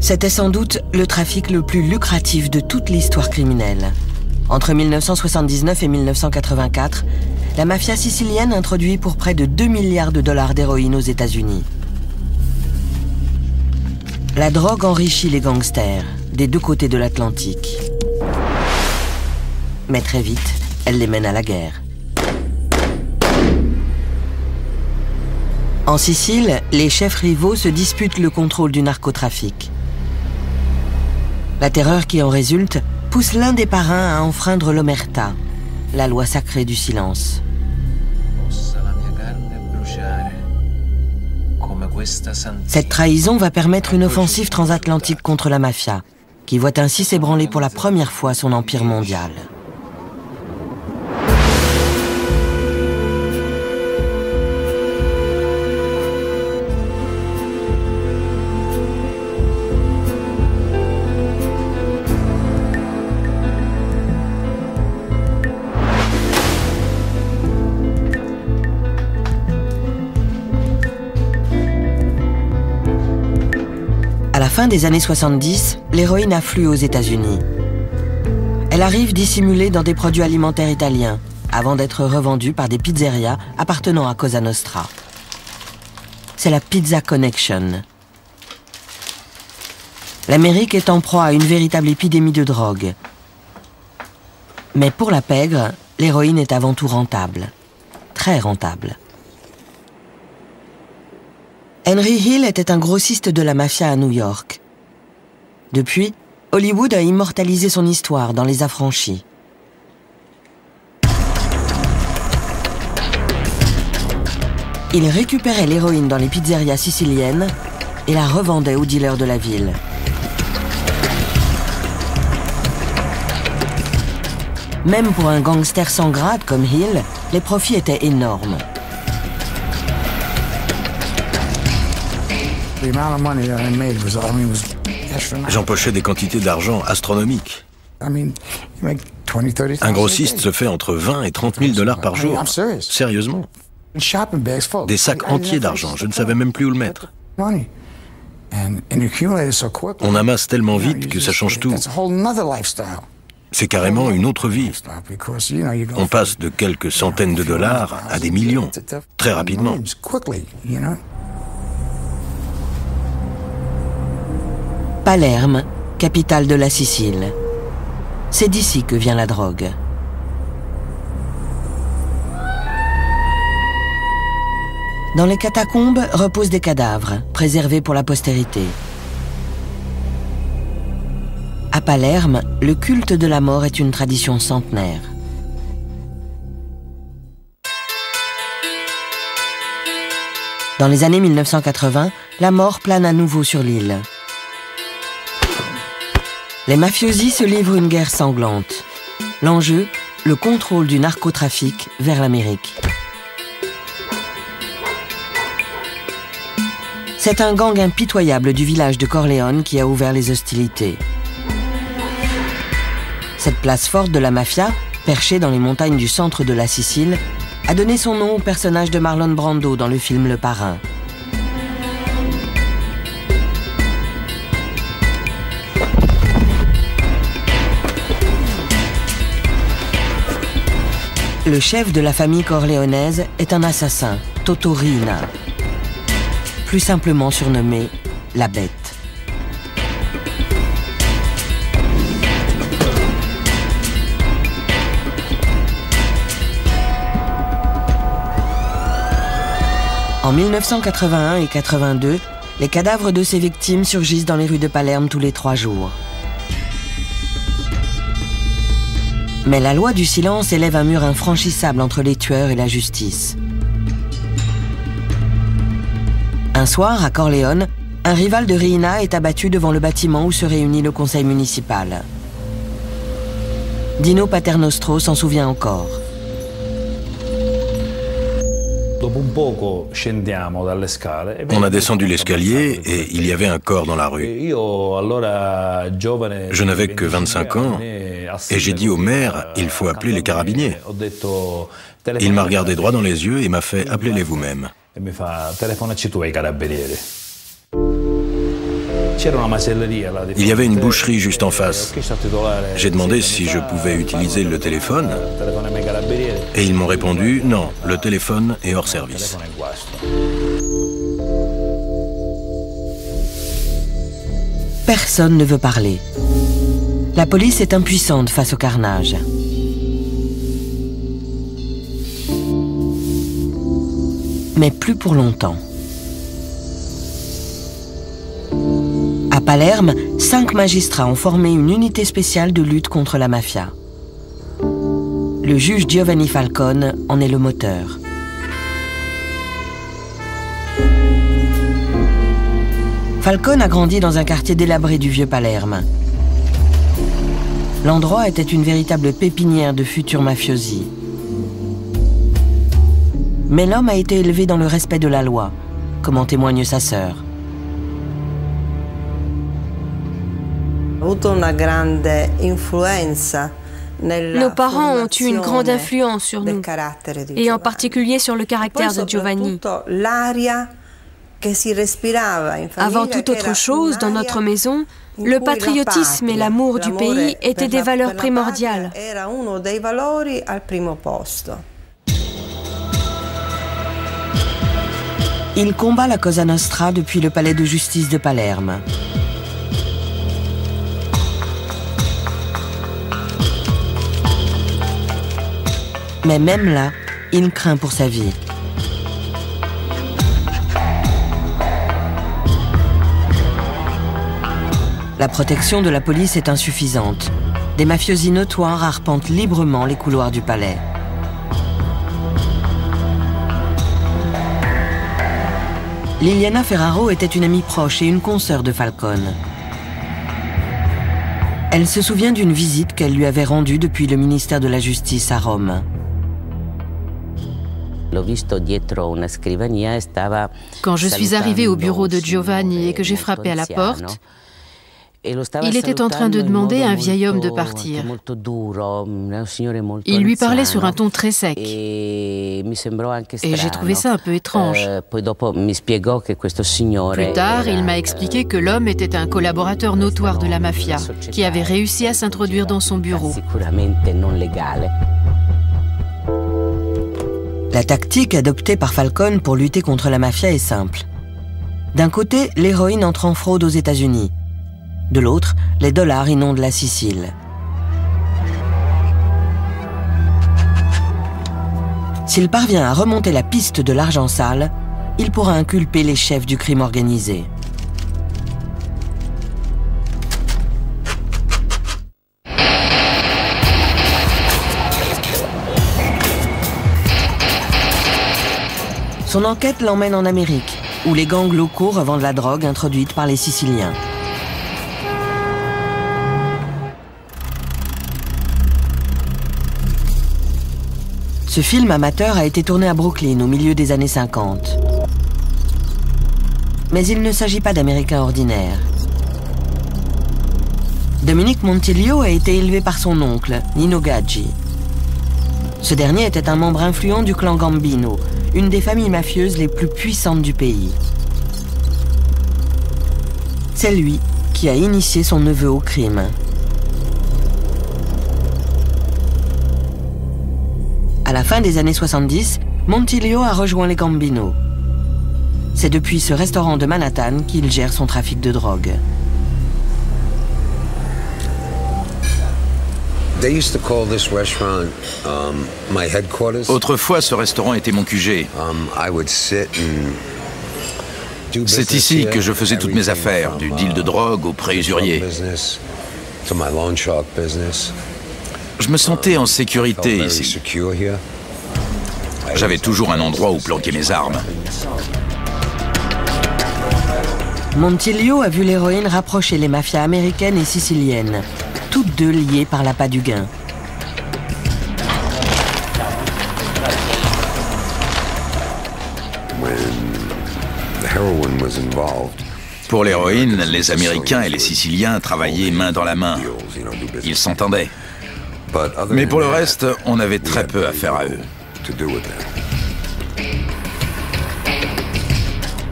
C'était sans doute le trafic le plus lucratif de toute l'histoire criminelle. Entre 1979 et 1984, la mafia sicilienne introduit pour près de 2 milliards de dollars d'héroïne aux États-Unis. La drogue enrichit les gangsters des deux côtés de l'Atlantique. Mais très vite, elle les mène à la guerre. En Sicile, les chefs rivaux se disputent le contrôle du narcotrafic. La terreur qui en résulte pousse l'un des parrains à enfreindre l'omerta, la loi sacrée du silence. Cette trahison va permettre une offensive transatlantique contre la mafia, qui voit ainsi s'ébranler pour la première fois son empire mondial. À la fin des années 70, l'héroïne afflue aux États-Unis. Elle arrive dissimulée dans des produits alimentaires italiens, avant d'être revendue par des pizzerias appartenant à Cosa Nostra. C'est la Pizza Connection. L'Amérique est en proie à une véritable épidémie de drogue. Mais pour la pègre, l'héroïne est avant tout rentable. Très rentable. Henry Hill était un grossiste de la mafia à New York. Depuis, Hollywood a immortalisé son histoire dans Les Affranchis. Il récupérait l'héroïne dans les pizzerias siciliennes et la revendait aux dealers de la ville. Même pour un gangster sans grade comme Hill, les profits étaient énormes. J'empochais des quantités d'argent astronomiques. Un grossiste se fait entre 20 et 30 000 dollars par jour. Sérieusement. Des sacs entiers d'argent, je ne savais même plus où le mettre. On amasse tellement vite que ça change tout. C'est carrément une autre vie. On passe de quelques centaines de dollars à des millions, très rapidement. Palerme, capitale de la Sicile. C'est d'ici que vient la drogue. Dans les catacombes reposent des cadavres, préservés pour la postérité. À Palerme, le culte de la mort est une tradition centenaire. Dans les années 1980, la mort plane à nouveau sur l'île. Les mafiosi se livrent une guerre sanglante. L'enjeu, le contrôle du narcotrafic vers l'Amérique. C'est un gang impitoyable du village de Corleone qui a ouvert les hostilités. Cette place forte de la mafia, perchée dans les montagnes du centre de la Sicile, a donné son nom au personnage de Marlon Brando dans le film Le Parrain. Le chef de la famille corléonaise est un assassin, Toto Riina, plus simplement surnommé la Bête. En 1981 et 82, les cadavres de ses victimes surgissent dans les rues de Palerme tous les 3 jours. Mais la loi du silence élève un mur infranchissable entre les tueurs et la justice. Un soir, à Corleone, un rival de Riina est abattu devant le bâtiment où se réunit le conseil municipal. Dino Paternostro s'en souvient encore. On a descendu l'escalier et il y avait un corps dans la rue. Je n'avais que 25 ans et j'ai dit au maire, il faut appeler les carabiniers. Il m'a regardé droit dans les yeux et m'a fait, appelez-les vous-même. Il y avait une boucherie juste en face. J'ai demandé si je pouvais utiliser le téléphone et ils m'ont répondu « Non, le téléphone est hors service ». Personne ne veut parler. La police est impuissante face au carnage. Mais plus pour longtemps. À Palerme, 5 magistrats ont formé une unité spéciale de lutte contre la mafia. Le juge Giovanni Falcone en est le moteur. Falcone a grandi dans un quartier délabré du vieux Palerme. L'endroit était une véritable pépinière de futurs mafiosi. Mais l'homme a été élevé dans le respect de la loi, comme en témoigne sa sœur. Nos parents ont eu une grande influence sur nous, et en particulier sur le caractère de Giovanni. Avant toute autre chose, dans notre maison, le patriotisme et l'amour du pays étaient des valeurs primordiales. Il combat la Cosa Nostra depuis le palais de justice de Palerme. Mais même là, il craint pour sa vie. La protection de la police est insuffisante. Des mafiosi notoires arpentent librement les couloirs du palais. Liliana Ferraro était une amie proche et une consoeur de Falcone. Elle se souvient d'une visite qu'elle lui avait rendue depuis le ministère de la Justice à Rome. Quand je suis arrivée au bureau de Giovanni et que j'ai frappé à la porte, il était en train de demander à un vieil homme de partir. Il lui parlait sur un ton très sec. Et j'ai trouvé ça un peu étrange. Plus tard, il m'a expliqué que l'homme était un collaborateur notoire de la mafia, qui avait réussi à s'introduire dans son bureau. La tactique adoptée par Falcone pour lutter contre la mafia est simple. D'un côté, l'héroïne entre en fraude aux États-Unis. De l'autre, les dollars inondent la Sicile. S'il parvient à remonter la piste de l'argent sale, il pourra inculper les chefs du crime organisé. Son enquête l'emmène en Amérique, où les gangs locaux revendent la drogue introduite par les Siciliens. Ce film amateur a été tourné à Brooklyn au milieu des années 50. Mais il ne s'agit pas d'Américains ordinaires. Dominique Montiglio a été élevé par son oncle, Nino Gaggi. Ce dernier était un membre influent du clan Gambino, une des familles mafieuses les plus puissantes du pays. C'est lui qui a initié son neveu au crime. À la fin des années 70, Montiglio a rejoint les Gambino. C'est depuis ce restaurant de Manhattan qu'il gère son trafic de drogue. Autrefois, ce restaurant était mon QG. C'est ici que je faisais toutes mes affaires, du deal de drogue au prêt usurier. Je me sentais en sécurité ici. J'avais toujours un endroit où planquer mes armes. Montiglio a vu l'héroïne rapprocher les mafias américaines et siciliennes, toutes deux liées par l'appât du gain. Pour l'héroïne, les Américains et les Siciliens travaillaient main dans la main. Ils s'entendaient. Mais pour le reste, on avait très peu à faire à eux.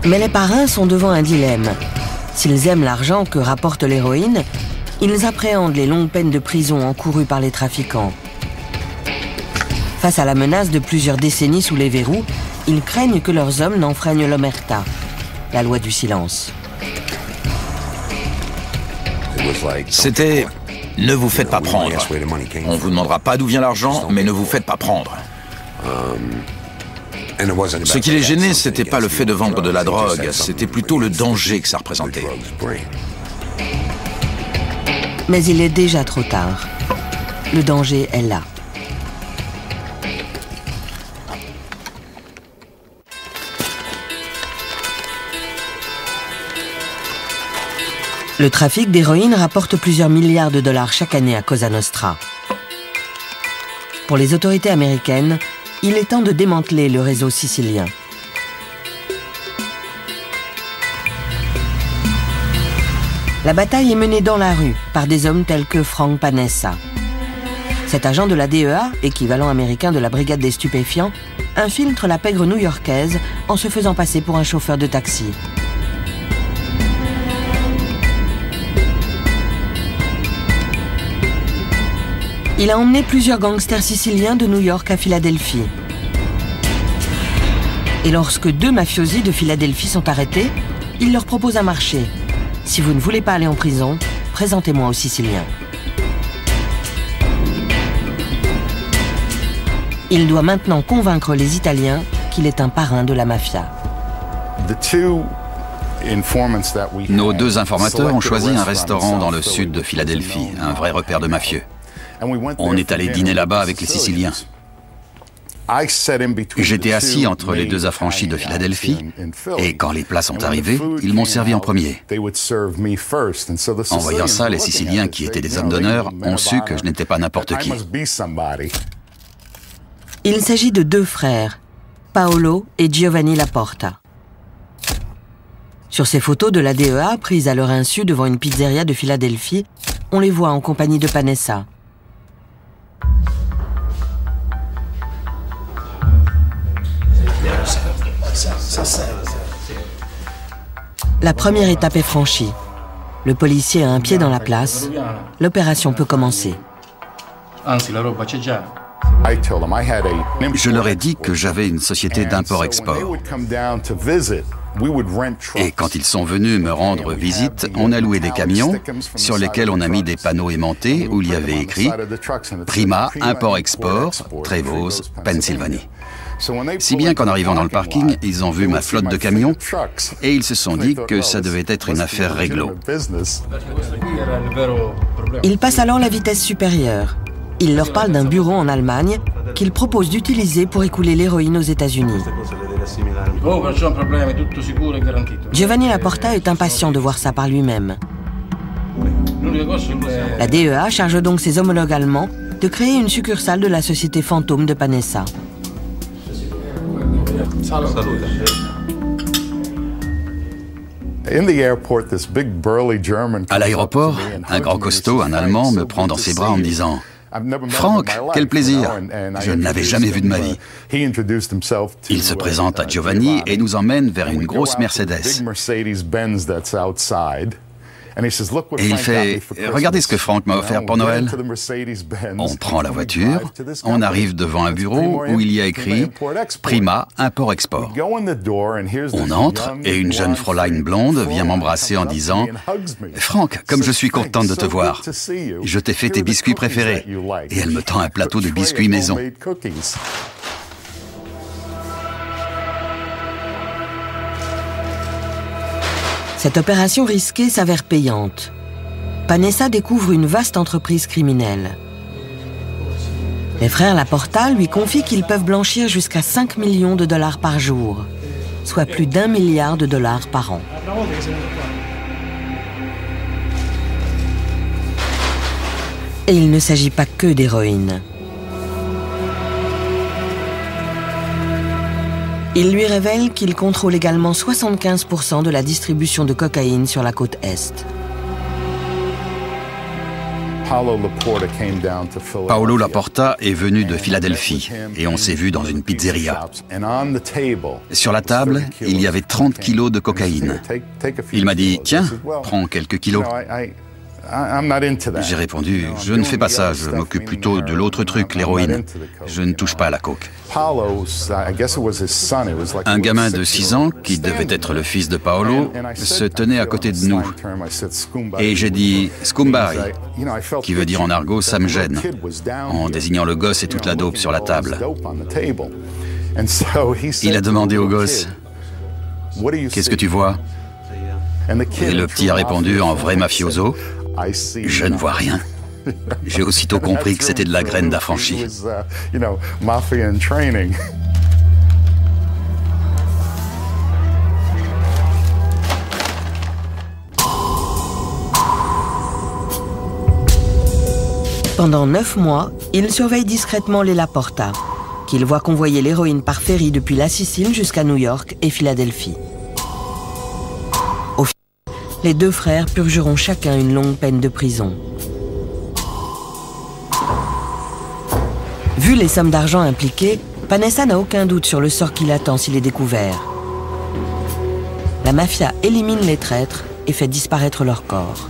Mais les parrains sont devant un dilemme. S'ils aiment l'argent que rapporte l'héroïne, ils appréhendent les longues peines de prison encourues par les trafiquants. Face à la menace de plusieurs décennies sous les verrous, ils craignent que leurs hommes n'enfreignent l'omerta, la loi du silence. C'était « ne vous faites pas prendre ». On vous demandera pas d'où vient l'argent, mais ne vous faites pas prendre. Ce qui les gênait, c'était pas le fait de vendre de la drogue, c'était plutôt le danger que ça représentait. Mais il est déjà trop tard. Le danger est là. Le trafic d'héroïne rapporte plusieurs milliards de dollars chaque année à Cosa Nostra. Pour les autorités américaines, il est temps de démanteler le réseau sicilien. La bataille est menée dans la rue par des hommes tels que Frank Panessa. Cet agent de la DEA, équivalent américain de la brigade des stupéfiants, infiltre la pègre new-yorkaise en se faisant passer pour un chauffeur de taxi. Il a emmené plusieurs gangsters siciliens de New York à Philadelphie. Et lorsque 2 mafiosi de Philadelphie sont arrêtés, il leur propose un marché. Si vous ne voulez pas aller en prison, présentez-moi aux Siciliens. Il doit maintenant convaincre les Italiens qu'il est un parrain de la mafia. Nos 2 informateurs ont choisi un restaurant dans le sud de Philadelphie, un vrai repère de mafieux. On est allé dîner là-bas avec les Siciliens. J'étais assis entre les 2 affranchis de Philadelphie, et quand les plats sont arrivés, ils m'ont servi en premier. En voyant ça, les Siciliens, qui étaient des hommes d'honneur, ont su que je n'étais pas n'importe qui. Il s'agit de 2 frères, Paolo et Giovanni Laporta. Sur ces photos de la DEA, prises à leur insu devant une pizzeria de Philadelphie, on les voit en compagnie de Panessa. La première étape est franchie. Le policier a un pied dans la place. L'opération peut commencer. Je leur ai dit que j'avais une société d'import-export. Et quand ils sont venus me rendre visite, on a loué des camions sur lesquels on a mis des panneaux aimantés où il y avait écrit « Prima, import-export, Trevose, Pennsylvanie ». Si bien qu'en arrivant dans le parking, ils ont vu ma flotte de camions et ils se sont dit que ça devait être une affaire réglo. Il passe alors la vitesse supérieure. Il leur parle d'un bureau en Allemagne qu'il propose d'utiliser pour écouler l'héroïne aux États-Unis. Giovanni Laporta est impatient de voir ça par lui-même. La DEA charge donc ses homologues allemands de créer une succursale de la société fantôme de Panessa. À l'aéroport, un grand costaud, un Allemand, me prend dans ses bras en me disant « Franck, quel plaisir! Je ne l'avais jamais vu de ma vie. » Il se présente à Giovanni et nous emmène vers une grosse Mercedes. Et il fait « Regardez ce que Franck m'a offert pour Noël. » On prend la voiture, on arrive devant un bureau où il y a écrit « Prima, import-export ». On entre et une jeune Fräulein blonde vient m'embrasser en disant « Franck, comme je suis contente de te voir. Je t'ai fait tes biscuits préférés. » Et elle me tend un plateau de biscuits maison. Cette opération risquée s'avère payante. Panessa découvre une vaste entreprise criminelle. Les frères Laporta lui confient qu'ils peuvent blanchir jusqu'à 5 millions de dollars par jour, soit plus d'1 milliard de dollars par an. Et il ne s'agit pas que d'héroïne. Il lui révèle qu'il contrôle également 75% de la distribution de cocaïne sur la côte Est. Paolo Laporta est venu de Philadelphie et on s'est vu dans une pizzeria. Sur la table, il y avait 30 kilos de cocaïne. Il m'a dit « Tiens, prends quelques kilos ». J'ai répondu « Je ne fais pas ça, je m'occupe plutôt de l'autre truc, l'héroïne. Je ne touche pas à la coke ». Un gamin de 6 ans, qui devait être le fils de Paolo, se tenait à côté de nous. Et j'ai dit « Scumbari », qui veut dire en argot « ça me gêne », en désignant le gosse et toute la dope sur la table. Il a demandé au gosse « Qu'est-ce que tu vois ?» Et le petit a répondu en vrai mafioso « Je ne vois rien ». J'ai aussitôt compris que c'était de la graine d'affranchi. Pendant 9 mois, il surveille discrètement les Laporta, qu'il voit convoyer l'héroïne par ferry depuis la Sicile jusqu'à New York et Philadelphie. Au final, les deux frères purgeront chacun une longue peine de prison. Vu les sommes d'argent impliquées, Panessa n'a aucun doute sur le sort qui l'attend s'il est découvert. La mafia élimine les traîtres et fait disparaître leurs corps.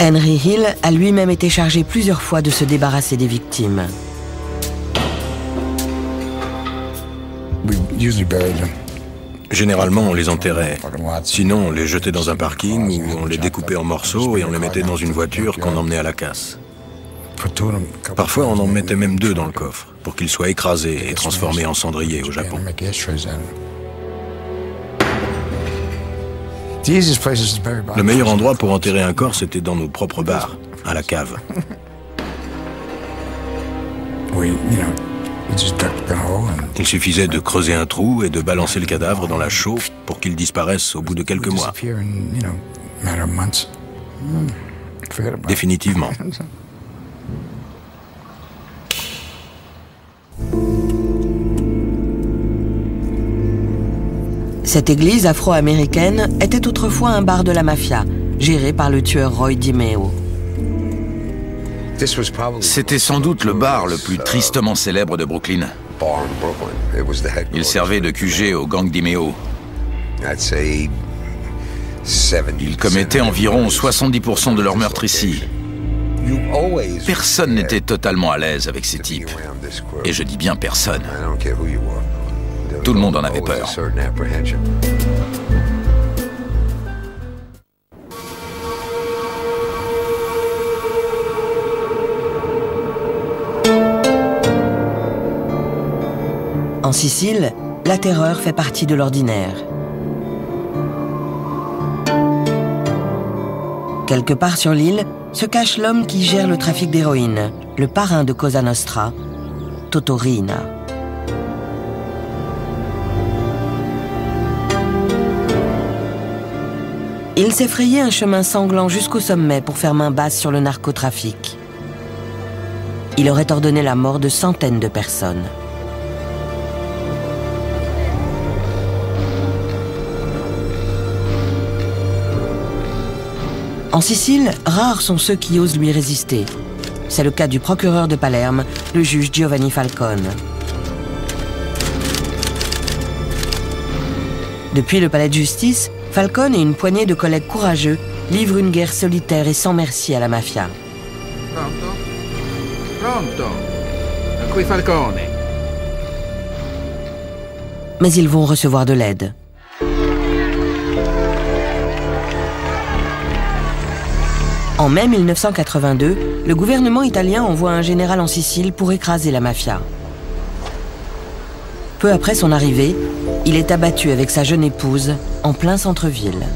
Henry Hill a lui-même été chargé plusieurs fois de se débarrasser des victimes. Généralement, on les enterrait. Sinon, on les jetait dans un parking où on les découpait en morceaux et on les mettait dans une voiture qu'on emmenait à la casse. Parfois, on en mettait même 2 dans le coffre pour qu'ils soient écrasés et transformés en cendriers au Japon. Le meilleur endroit pour enterrer un corps, c'était dans nos propres bars, à la cave. Il suffisait de creuser un trou et de balancer le cadavre dans la chaux pour qu'il disparaisse au bout de quelques mois. Définitivement. Cette église afro-américaine était autrefois un bar de la mafia, géré par le tueur Roy DiMeo. C'était sans doute le bar le plus tristement célèbre de Brooklyn. Il servait de QG au gang DiMeo. Ils commettaient environ 70% de leurs meurtres ici. Personne n'était totalement à l'aise avec ces types. Et je dis bien personne. Tout le monde en avait peur. En Sicile, la terreur fait partie de l'ordinaire. Quelque part sur l'île se cache l'homme qui gère le trafic d'héroïne, le parrain de Cosa Nostra, Toto Riina. Il s'est frayé un chemin sanglant jusqu'au sommet pour faire main basse sur le narcotrafic. Il aurait ordonné la mort de centaines de personnes. En Sicile, rares sont ceux qui osent lui résister. C'est le cas du procureur de Palerme, le juge Giovanni Falcone. Depuis le palais de justice, Falcone et une poignée de collègues courageux livrent une guerre solitaire et sans merci à la mafia. Pronto? Pronto? Qui Falcone. Mais ils vont recevoir de l'aide. En mai 1982, le gouvernement italien envoie un général en Sicile pour écraser la mafia. Peu après son arrivée, il est abattu avec sa jeune épouse en plein centre-ville.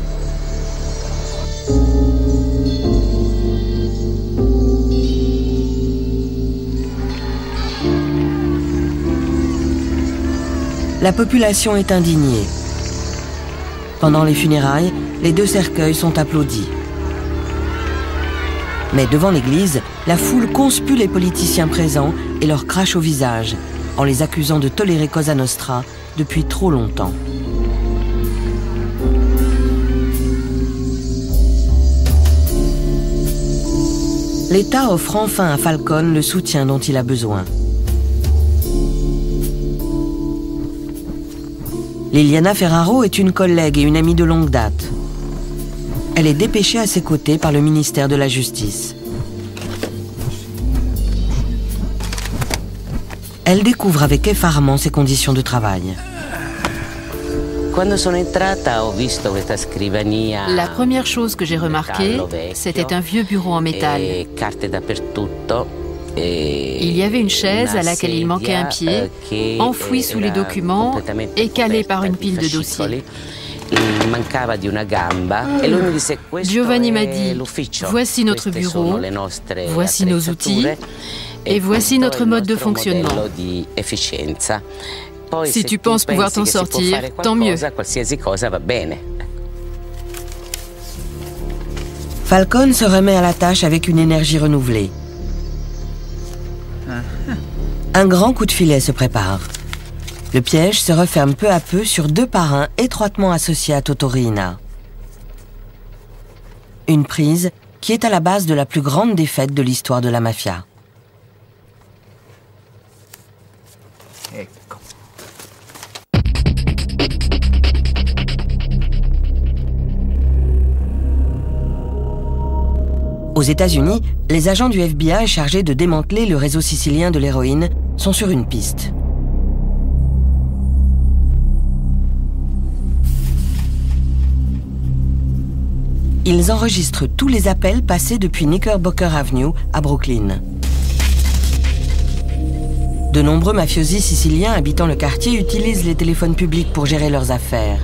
La population est indignée. Pendant les funérailles, les 2 cercueils sont applaudis. Mais devant l'église, la foule conspue les politiciens présents et leur crache au visage, en les accusant de tolérer Cosa Nostra depuis trop longtemps. l'État offre enfin à Falcone le soutien dont il a besoin. Liliana Ferraro est une collègue et une amie de longue date. Elle est dépêchée à ses côtés par le ministère de la Justice. Elle découvre avec effarement ses conditions de travail. La première chose que j'ai remarquée, c'était un vieux bureau en métal. Il y avait une chaise à laquelle il manquait un pied, enfouie sous les documents et calée par une pile de dossiers. Giovanni m'a dit, voici notre bureau, voici nos outils et voici notre mode de fonctionnement. Si tu penses pouvoir t'en sortir, tant mieux. Falcone se remet à la tâche avec une énergie renouvelée. Un grand coup de filet se prépare. Le piège se referme peu à peu sur deux parrains étroitement associés à Toto Riina. Une prise qui est à la base de la plus grande défaite de l'histoire de la mafia. Aux États-Unis, les agents du FBI chargés de démanteler le réseau sicilien de l'héroïne sont sur une piste. Ils enregistrent tous les appels passés depuis Knickerbocker Avenue à Brooklyn. De nombreux mafiosi siciliens habitant le quartier utilisent les téléphones publics pour gérer leurs affaires,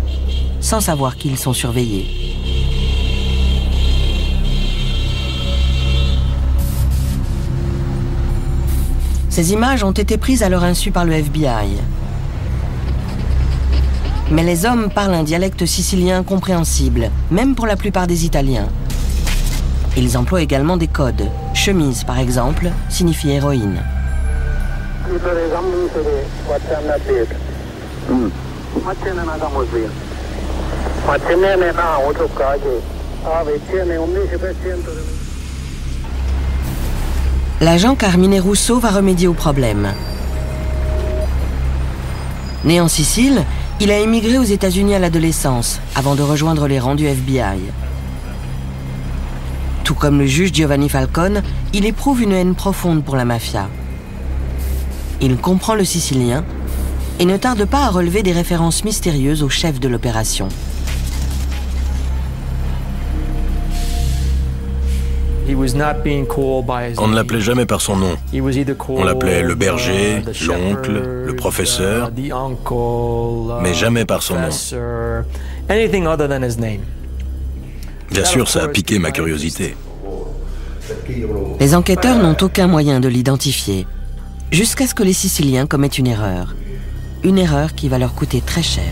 sans savoir qu'ils sont surveillés. Ces images ont été prises à leur insu par le FBI. Mais les hommes parlent un dialecte sicilien compréhensible, même pour la plupart des Italiens. Ils emploient également des codes. Chemise, par exemple, signifie héroïne. L'agent Carmine Russo va remédier au problème. Né en Sicile, il a émigré aux États-Unis à l'adolescence, avant de rejoindre les rangs du FBI. Tout comme le juge Giovanni Falcone, il éprouve une haine profonde pour la mafia. Il comprend le sicilien et ne tarde pas à relever des références mystérieuses au chef de l'opération. On ne l'appelait jamais par son nom. On l'appelait le berger, l'oncle, le professeur, mais jamais par son nom. Bien sûr, ça a piqué ma curiosité. Les enquêteurs n'ont aucun moyen de l'identifier, jusqu'à ce que les Siciliens commettent une erreur. Une erreur qui va leur coûter très cher.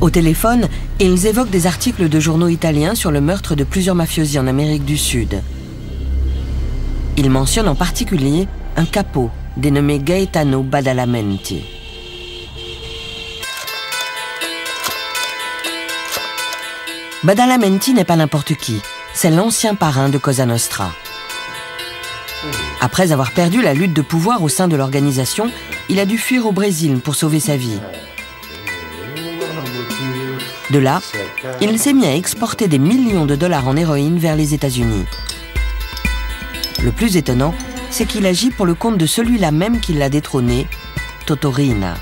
Au téléphone, ils évoquent des articles de journaux italiens sur le meurtre de plusieurs mafiosi en Amérique du Sud. Ils mentionnent en particulier un capo dénommé Gaetano Badalamenti. Badalamenti n'est pas n'importe qui, c'est l'ancien parrain de Cosa Nostra. Après avoir perdu la lutte de pouvoir au sein de l'organisation, il a dû fuir au Brésil pour sauver sa vie. De là, il s'est mis à exporter des millions de dollars en héroïne vers les États-Unis. Le plus étonnant, c'est qu'il agit pour le compte de celui-là même qui l'a détrôné, Toto Riina.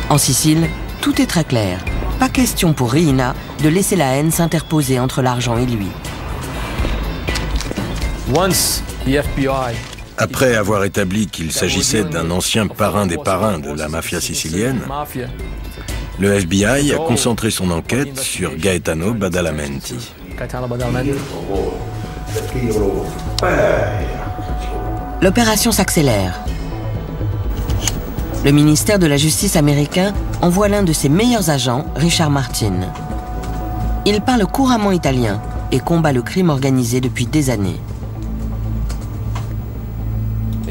En Sicile, tout est très clair. Pas question pour Riina de laisser la haine s'interposer entre l'argent et lui. Après avoir établi qu'il s'agissait d'un ancien parrain des parrains de la mafia sicilienne, le FBI a concentré son enquête sur Gaetano Badalamenti. L'opération s'accélère. Le ministère de la Justice américain envoie l'un de ses meilleurs agents, Richard Martin. Il parle couramment italien et combat le crime organisé depuis des années.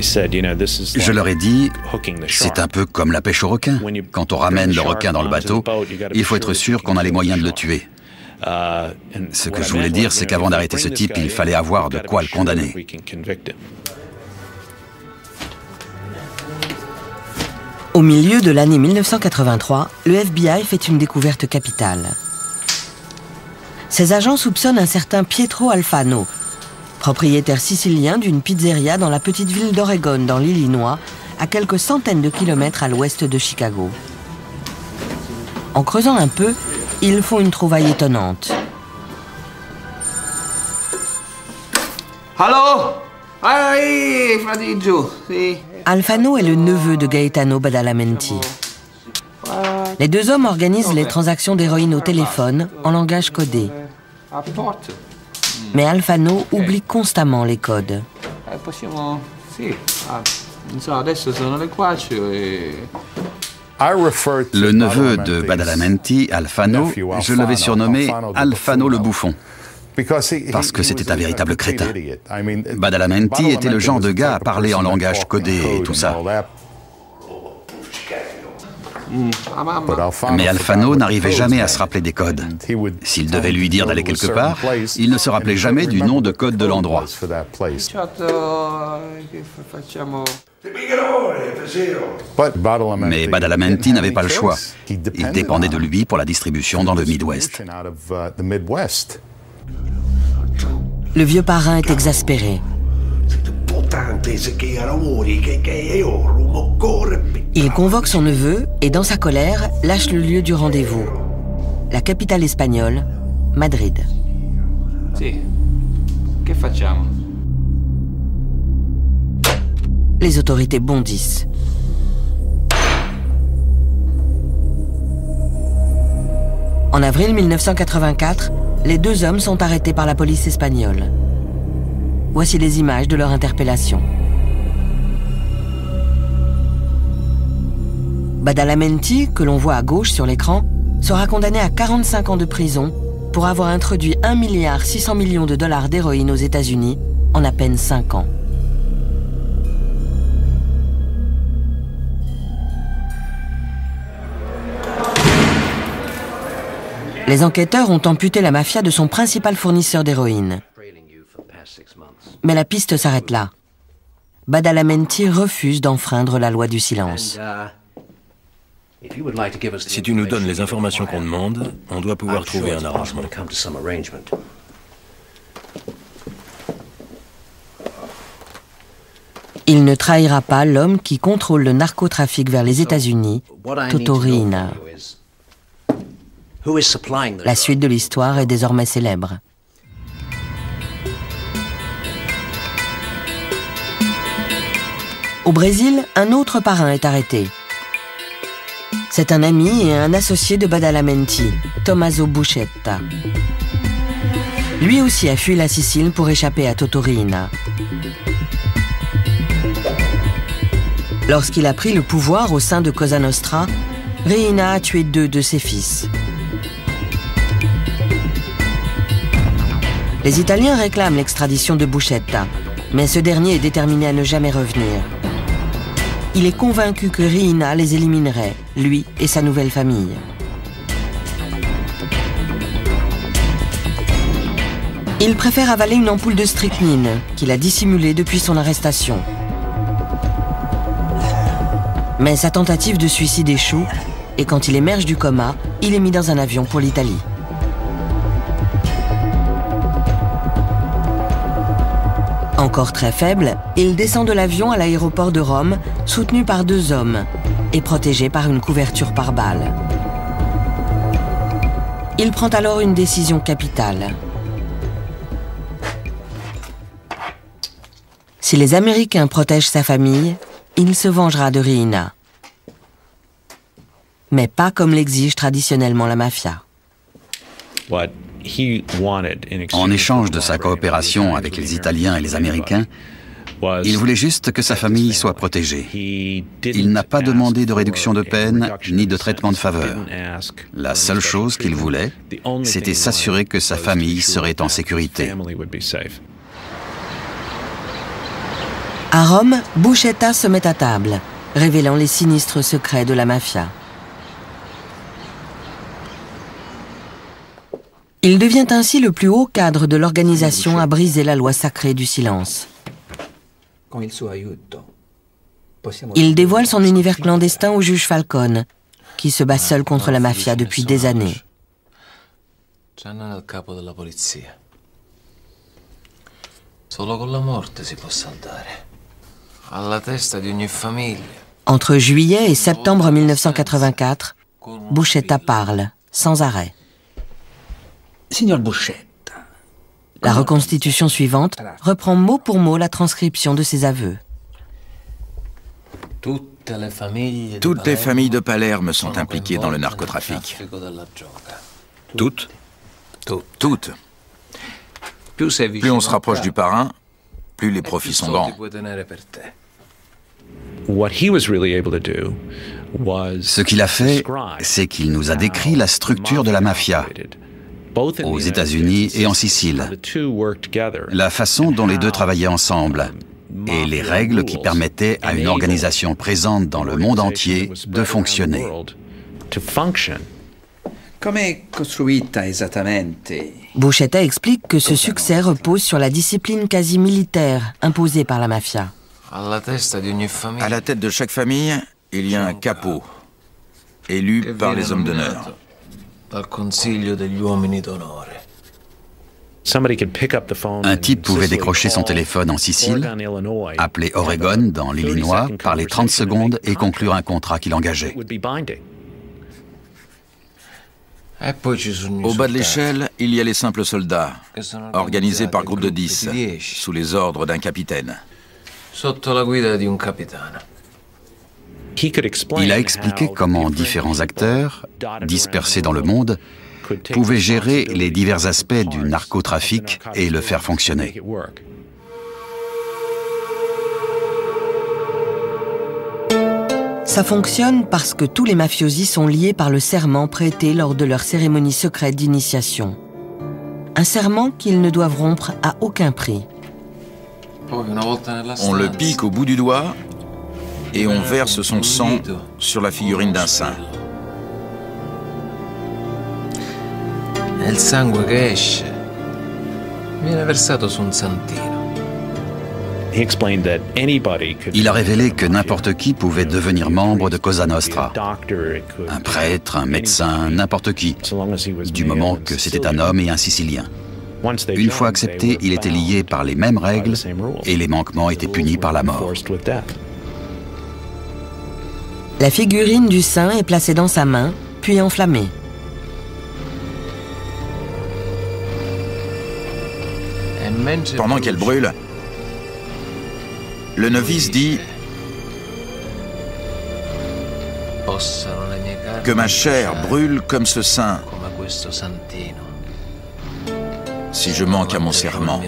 Je leur ai dit, c'est un peu comme la pêche au requin. Quand on ramène le requin dans le bateau, il faut être sûr qu'on a les moyens de le tuer. Ce que je voulais dire, c'est qu'avant d'arrêter ce type, il fallait avoir de quoi le condamner. Au milieu de l'année 1983, le FBI fait une découverte capitale. Ses agents soupçonnent un certain Pietro Alfano, propriétaire sicilien d'une pizzeria dans la petite ville d'Oregon, dans l'Illinois, à quelques centaines de kilomètres à l'ouest de Chicago. En creusant un peu, ils font une trouvaille étonnante. Allô? Ehi, fratiggio, sì. Alfano est le neveu de Gaetano Badalamenti. Les deux hommes organisent les transactions d'héroïne au téléphone en langage codé. Mais Alfano oublie constamment les codes. Le neveu de Badalamenti, Alfano, je l'avais surnommé Alfano le bouffon, parce que c'était un véritable crétin. Badalamenti était le genre de gars à parler en langage codé et tout ça. Mais Alfano n'arrivait jamais à se rappeler des codes. S'il devait lui dire d'aller quelque part, il ne se rappelait jamais du nom de code de l'endroit. Mais Badalamenti n'avait pas le choix. Il dépendait de lui pour la distribution dans le Midwest. Le vieux parrain est exaspéré. Il convoque son neveu et, dans sa colère, lâche le lieu du rendez-vous. La capitale espagnole, Madrid. Les autorités bondissent. En avril 1984, les deux hommes sont arrêtés par la police espagnole. Voici les images de leur interpellation. Badalamenti, que l'on voit à gauche sur l'écran, sera condamné à 45 ans de prison pour avoir introduit 1,6 milliard de dollars d'héroïne aux États-Unis en à peine 5 ans. Les enquêteurs ont amputé la mafia de son principal fournisseur d'héroïne. Mais la piste s'arrête là. Badalamenti refuse d'enfreindre la loi du silence. Si tu nous donnes les informations qu'on demande, on doit pouvoir trouver un arrangement. Il ne trahira pas l'homme qui contrôle le narcotrafic vers les États-Unis, Toto Riina. La suite de l'histoire est désormais célèbre. Au Brésil, un autre parrain est arrêté. C'est un ami et un associé de Badalamenti, Tommaso Buscetta. Lui aussi a fui la Sicile pour échapper à Toto Riina. Lorsqu'il a pris le pouvoir au sein de Cosa Nostra, Riina a tué 2 de ses fils. Les Italiens réclament l'extradition de Buscetta, mais ce dernier est déterminé à ne jamais revenir. Il est convaincu que Riina les éliminerait, lui et sa nouvelle famille. Il préfère avaler une ampoule de strychnine qu'il a dissimulée depuis son arrestation. Mais sa tentative de suicide échoue et quand il émerge du coma, il est mis dans un avion pour l'Italie. Encore très faible, il descend de l'avion à l'aéroport de Rome, soutenu par 2 hommes et protégé par une couverture par balles. Il prend alors une décision capitale. Si les Américains protègent sa famille, il se vengera de Riina. Mais pas comme l'exige traditionnellement la mafia. En échange de sa coopération avec les Italiens et les Américains, il voulait juste que sa famille soit protégée. Il n'a pas demandé de réduction de peine ni de traitement de faveur. La seule chose qu'il voulait, c'était s'assurer que sa famille serait en sécurité. À Rome, Buscetta se met à table, révélant les sinistres secrets de la mafia. Il devient ainsi le plus haut cadre de l'organisation à briser la loi sacrée du silence. Il dévoile son univers clandestin au juge Falcone, qui se bat seul contre la mafia depuis des années. Entre juillet et septembre 1984, Buscetta parle, sans arrêt. La reconstitution suivante reprend mot pour mot la transcription de ses aveux. Toutes les familles de Palerme sont impliquées dans le narcotrafic. Toutes? Toutes. Plus on se rapproche du parrain, plus les profits sont grands. Ce qu'il a fait, c'est qu'il nous a décrit la structure de la mafia, aux États-Unis et en Sicile, la façon dont les deux travaillaient ensemble et les règles qui permettaient à une organisation présente dans le monde entier de fonctionner. Buscetta explique que ce succès repose sur la discipline quasi militaire imposée par la mafia. À la tête de chaque famille, il y a un capo, élu par les hommes d'honneur. Un type pouvait décrocher son téléphone en Sicile, appeler Oregon dans l'Illinois, parler 30 secondes et conclure un contrat qui l'engageait. Au bas de l'échelle, il y a les simples soldats, organisés par groupe de 10, sous les ordres d'un capitaine. Il a expliqué comment différents acteurs, dispersés dans le monde, pouvaient gérer les divers aspects du narcotrafic et le faire fonctionner. Ça fonctionne parce que tous les mafiosi sont liés par le serment prêté lors de leur cérémonie secrète d'initiation. Un serment qu'ils ne doivent rompre à aucun prix. On le pique au bout du doigt et on verse son sang sur la figurine d'un saint. Il sangue che esce viene versato su un santino. Il a révélé que n'importe qui pouvait devenir membre de Cosa Nostra. Un prêtre, un médecin, n'importe qui, du moment que c'était un homme et un Sicilien. Une fois accepté, il était lié par les mêmes règles et les manquements étaient punis par la mort. La figurine du saint est placée dans sa main, puis enflammée. Pendant qu'elle brûle, le novice dit que ma chair brûle comme ce saint si je manque à mon serment.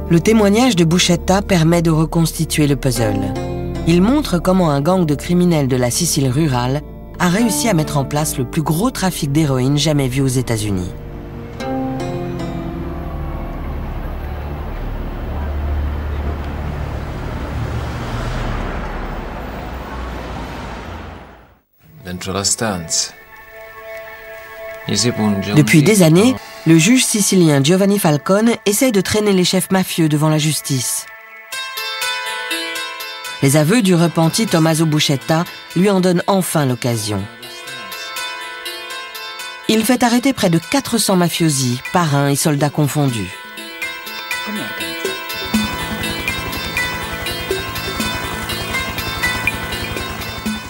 Le témoignage de Buscetta permet de reconstituer le puzzle. Il montre comment un gang de criminels de la Sicile rurale a réussi à mettre en place le plus gros trafic d'héroïne jamais vu aux États-Unis. Depuis des années, le juge sicilien Giovanni Falcone essaye de traîner les chefs mafieux devant la justice. Les aveux du repenti Tommaso Buscetta lui en donnent enfin l'occasion. Il fait arrêter près de 400 mafiosi, parrains et soldats confondus.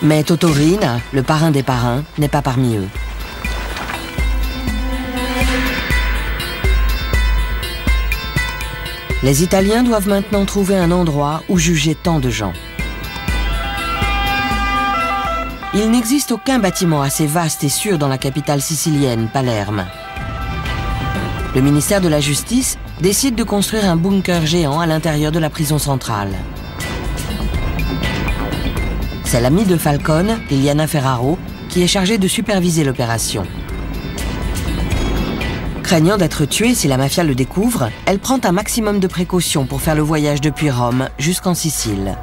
Mais Toto Riina, le parrain des parrains, n'est pas parmi eux. Les Italiens doivent maintenant trouver un endroit où juger tant de gens. Il n'existe aucun bâtiment assez vaste et sûr dans la capitale sicilienne, Palerme. Le ministère de la Justice décide de construire un bunker géant à l'intérieur de la prison centrale. C'est l'ami de Falcone, Liliana Ferraro, qui est chargée de superviser l'opération. Craignant d'être tuée si la mafia le découvre, elle prend un maximum de précautions pour faire le voyage depuis Rome jusqu'en Sicile.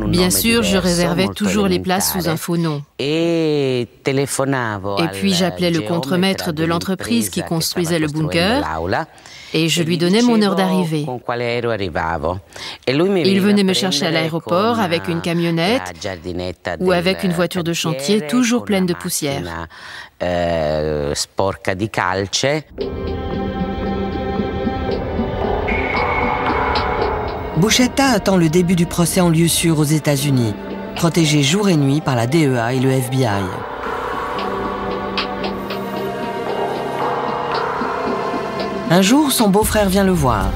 Bien sûr, je réservais toujours les places sous un faux nom. Et puis j'appelais le contremaître de l'entreprise qui construisait le bunker et je lui donnais mon heure d'arrivée. Il venait me chercher à l'aéroport avec une camionnette ou avec une voiture de chantier toujours pleine de poussière. Buscetta attend le début du procès en lieu sûr aux États-Unis, protégé jour et nuit par la DEA et le FBI. Un jour, son beau-frère vient le voir.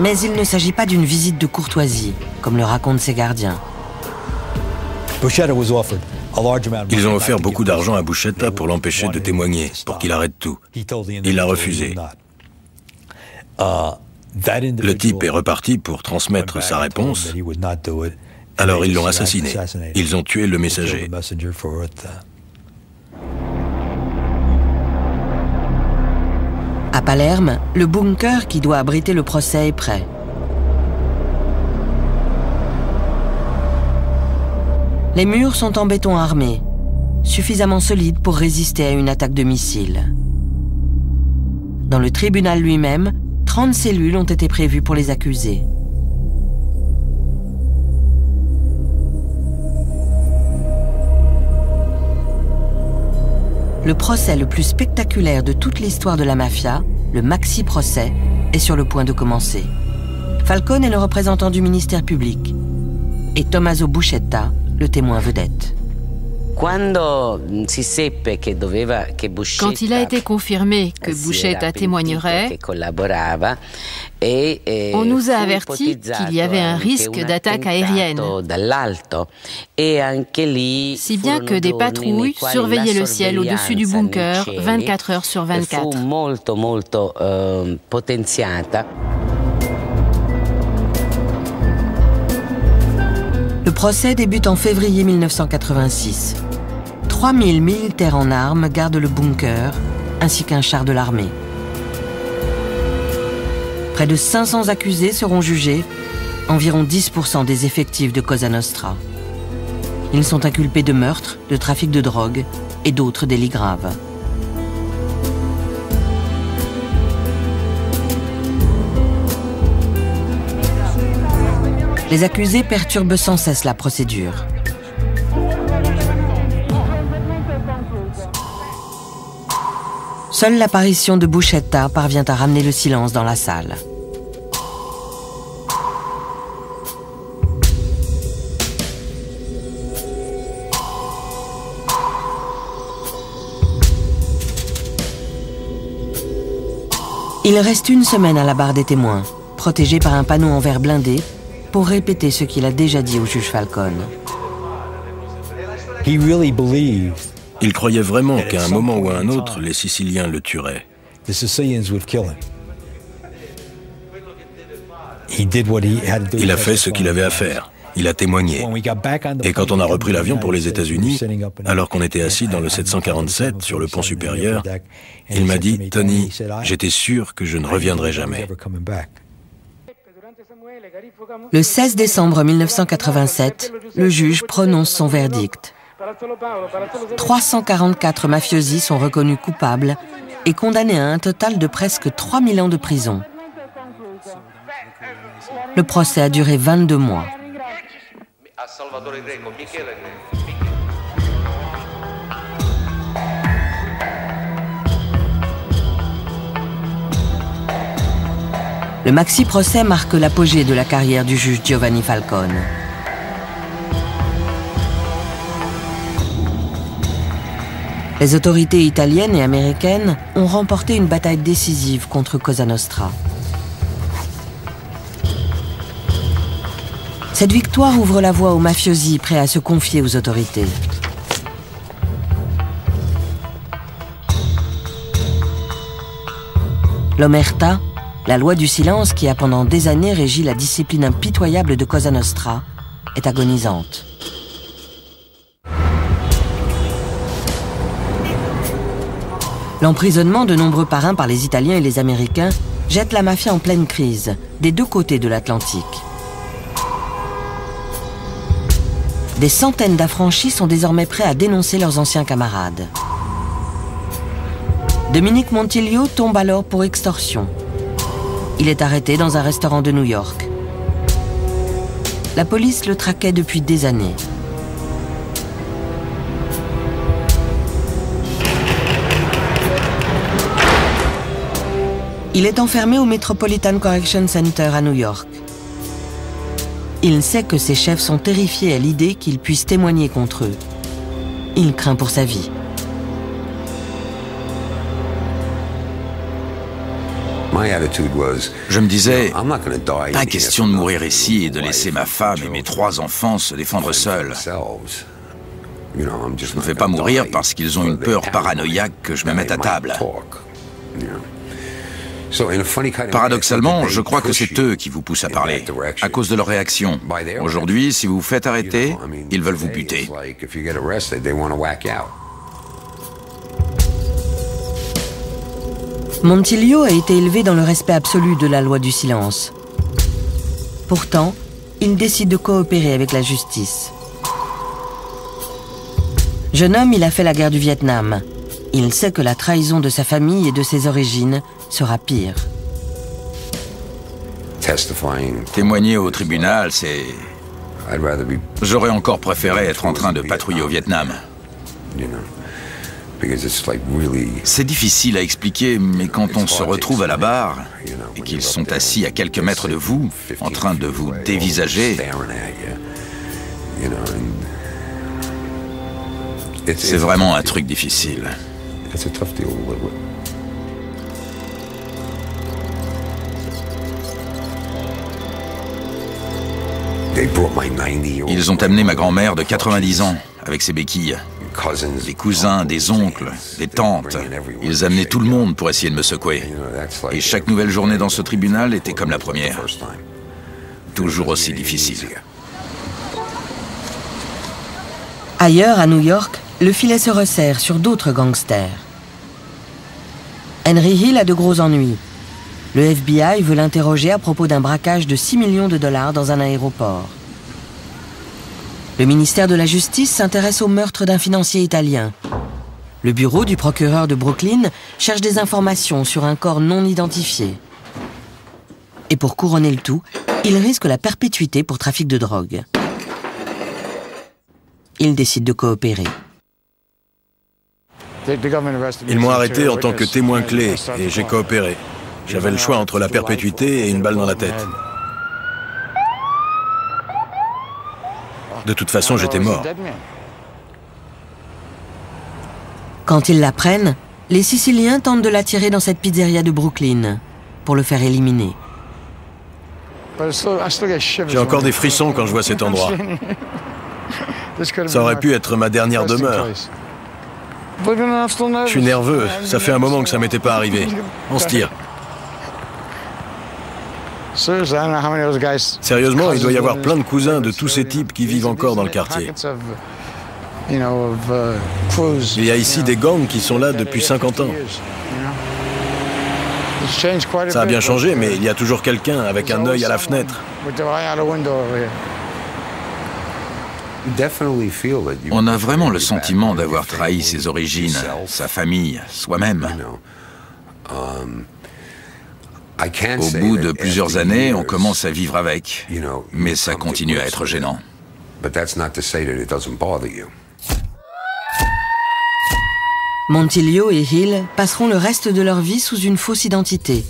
Mais il ne s'agit pas d'une visite de courtoisie, comme le racontent ses gardiens. Ils ont offert beaucoup d'argent à Buscetta pour l'empêcher de témoigner, pour qu'il arrête tout. Il l'a refusé. Le type est reparti pour transmettre sa réponse, alors ils l'ont assassiné. Ils ont tué le messager. À Palerme, le bunker qui doit abriter le procès est prêt. Les murs sont en béton armé, suffisamment solides pour résister à une attaque de missile. Dans le tribunal lui-même, 30 cellules ont été prévues pour les accusés. Le procès le plus spectaculaire de toute l'histoire de la mafia, le maxi-procès, est sur le point de commencer. Falcone est le représentant du ministère public et Tommaso Buscetta, le témoin vedette. Quand il a été confirmé que Buscetta témoignerait, on nous a averti qu'il y avait un risque d'attaque aérienne, si bien que des patrouilles surveillaient le ciel au-dessus du bunker 24 heures sur 24. Le procès débute en février 1986. 3000 militaires en armes gardent le bunker, ainsi qu'un char de l'armée. Près de 500 accusés seront jugés, environ 10% des effectifs de Cosa Nostra. Ils sont inculpés de meurtre, de trafic de drogue et d'autres délits graves. Les accusés perturbent sans cesse la procédure. Seule l'apparition de Buscetta parvient à ramener le silence dans la salle. Il reste une semaine à la barre des témoins, protégé par un panneau en verre blindé, pour répéter ce qu'il a déjà dit au juge Falcone. Il croyait vraiment qu'à un moment ou à un autre, les Siciliens le tueraient. Il a fait ce qu'il avait à faire. Il a témoigné. Et quand on a repris l'avion pour les États-Unis, alors qu'on était assis dans le 747 sur le pont supérieur, il m'a dit « Tony, j'étais sûr que je ne reviendrai jamais ». Le 16 décembre 1987, le juge prononce son verdict. 344 mafiosi sont reconnus coupables et condamnés à un total de presque 3000 ans de prison. Le procès a duré 22 mois. Le maxi-procès marque l'apogée de la carrière du juge Giovanni Falcone. Les autorités italiennes et américaines ont remporté une bataille décisive contre Cosa Nostra. Cette victoire ouvre la voie aux mafiosi prêts à se confier aux autorités. L'omerta, la loi du silence qui a pendant des années régi la discipline impitoyable de Cosa Nostra, est agonisante. L'emprisonnement de nombreux parrains par les Italiens et les Américains jette la mafia en pleine crise, des deux côtés de l'Atlantique. Des centaines d'affranchis sont désormais prêts à dénoncer leurs anciens camarades. Dominique Montiglio tombe alors pour extorsion. Il est arrêté dans un restaurant de New York. La police le traquait depuis des années. Il est enfermé au Metropolitan Correction Center à New York. Il sait que ses chefs sont terrifiés à l'idée qu'il puisse témoigner contre eux. Il craint pour sa vie. Je me disais, pas question de mourir ici et de laisser ma femme et mes 3 enfants se défendre seuls. Je ne vais pas mourir parce qu'ils ont une peur paranoïaque que je me mette à table. Paradoxalement, je crois que c'est eux qui vous poussent à parler, à cause de leur réaction. Aujourd'hui, si vous vous faites arrêter, ils veulent vous buter. Montiglio a été élevé dans le respect absolu de la loi du silence. Pourtant, il décide de coopérer avec la justice. Jeune homme, il a fait la guerre du Vietnam. Il sait que la trahison de sa famille et de ses origines sera pire. Témoigner au tribunal, c'est... J'aurais encore préféré être en train de patrouiller au Vietnam. C'est difficile à expliquer, mais quand on se retrouve à la barre et qu'ils sont assis à quelques mètres de vous, en train de vous dévisager, c'est vraiment un truc difficile. Ils ont amené ma grand-mère de 90 ans avec ses béquilles. Des cousins, des oncles, des tantes. Ils amenaient tout le monde pour essayer de me secouer. Et chaque nouvelle journée dans ce tribunal était comme la première. Toujours aussi difficile. Ailleurs, à New York, le filet se resserre sur d'autres gangsters. Henry Hill a de gros ennuis. Le FBI veut l'interroger à propos d'un braquage de 6 millions de dollars dans un aéroport. Le ministère de la Justice s'intéresse au meurtre d'un financier italien. Le bureau du procureur de Brooklyn cherche des informations sur un corps non identifié. Et pour couronner le tout, il risque la perpétuité pour trafic de drogue. Il décide de coopérer. Ils m'ont arrêté en tant que témoin clé et j'ai coopéré. J'avais le choix entre la perpétuité et une balle dans la tête. De toute façon, j'étais mort. Quand ils l'apprennent, les Siciliens tentent de l'attirer dans cette pizzeria de Brooklyn pour le faire éliminer. J'ai encore des frissons quand je vois cet endroit. Ça aurait pu être ma dernière demeure. Je suis nerveux, ça fait un moment que ça m'était pas arrivé. On se tire. Sérieusement, il doit y avoir plein de cousins de tous ces types qui vivent encore dans le quartier. Il y a ici des gangs qui sont là depuis 50 ans. Ça a bien changé, mais il y a toujours quelqu'un avec un œil à la fenêtre. On a vraiment le sentiment d'avoir trahi ses origines, sa famille, soi-même. Au bout de plusieurs années, on commence à vivre avec, mais ça continue à être gênant. Montiglio et Hill passeront le reste de leur vie sous une fausse identité,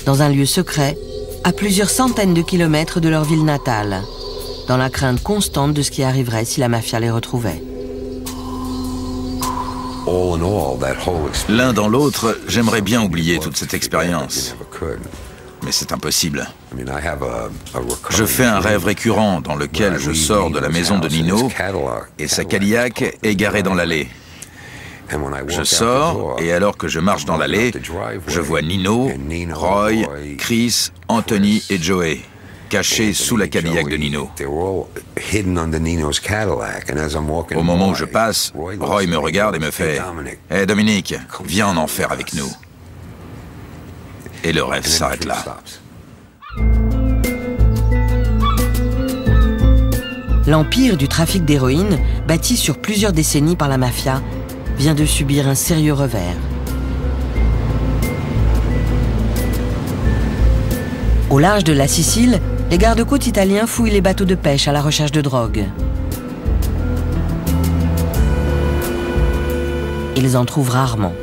dans un lieu secret, à plusieurs centaines de kilomètres de leur ville natale, dans la crainte constante de ce qui arriverait si la mafia les retrouvait. L'un dans l'autre, j'aimerais bien oublier toute cette expérience. Mais c'est impossible. Je fais un rêve récurrent dans lequel je sors de la maison de Nino et sa Cadillac est garée dans l'allée. Je sors et alors que je marche dans l'allée, je vois Nino, Roy, Chris, Anthony et Joey. cachés sous la Cadillac de Nino. Au moment où je passe, Roy me regarde et me fait « Hé Dominique, viens en enfer avec nous ». Et le rêve s'arrête là. L'empire du trafic d'héroïne, bâti sur plusieurs décennies par la mafia, vient de subir un sérieux revers. Au large de la Sicile, les gardes-côtes italiens fouillent les bateaux de pêche à la recherche de drogue. Ils en trouvent rarement.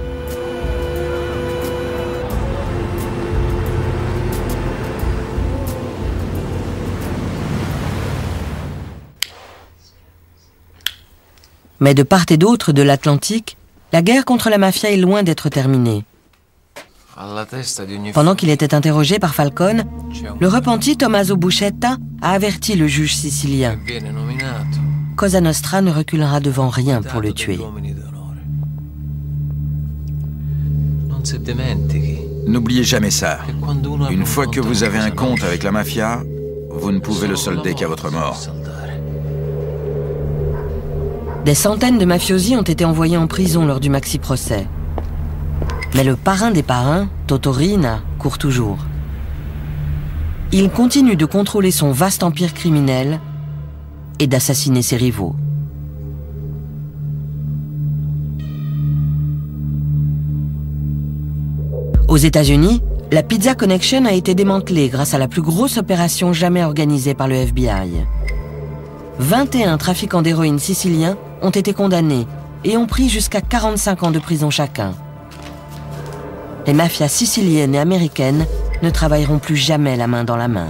Mais de part et d'autre de l'Atlantique, la guerre contre la mafia est loin d'être terminée. Pendant qu'il était interrogé par Falcone, le repenti Tommaso Buscetta a averti le juge sicilien. Cosa Nostra ne reculera devant rien pour le tuer. N'oubliez jamais ça. Une fois que vous avez un compte avec la mafia, vous ne pouvez le solder qu'à votre mort. Des centaines de mafiosi ont été envoyés en prison lors du maxi-procès. Mais le parrain des parrains, Toto Riina, court toujours. Il continue de contrôler son vaste empire criminel et d'assassiner ses rivaux. Aux États-Unis, la Pizza Connection a été démantelée grâce à la plus grosse opération jamais organisée par le FBI. 21 trafiquants d'héroïne siciliens ont été condamnés et ont pris jusqu'à 45 ans de prison chacun. Les mafias siciliennes et américaines ne travailleront plus jamais la main dans la main.